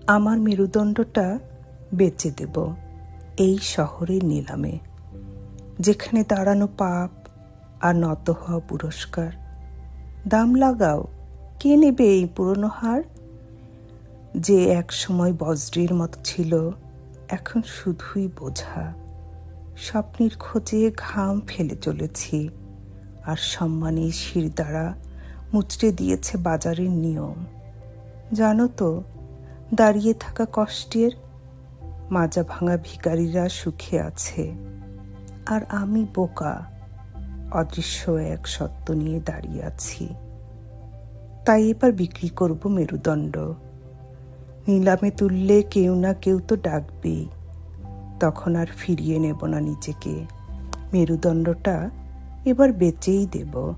আমার মেরুদণ্ডটা বেচে দেব এই শহরের নিলামে, যেখানে দাঁড়ানো পাপ আর নত হওয়া পুরস্কার। দাম লাগাও, কে নেবে এই পুরনো হার? যে এক সময় বজ্রের মতো ছিল, এখন শুধুই বোঝা। স্বপ্নের খোঁজে ঘাম ফেলে চলেছি, আর সম্মানের শির দ্বারা মুচড়ে দিয়েছে বাজারের নিয়ম। জানো তো, দাঁড়িয়ে থাকা কষ্টের মাজা ভাঙা ভিখারিরা সুখে আছে, আর আমি বোকা অদৃশ্য এক সত্য নিয়ে দাঁড়িয়ে আছি। তাই এবার বিক্রি করব মেরুদণ্ড। নিলামে তুললে কেউ না কেউ তো ডাকবেই, তখন আর ফিরিয়ে নেব না নিজেকে। মেরুদণ্ডটা এবার বেচেই দেব।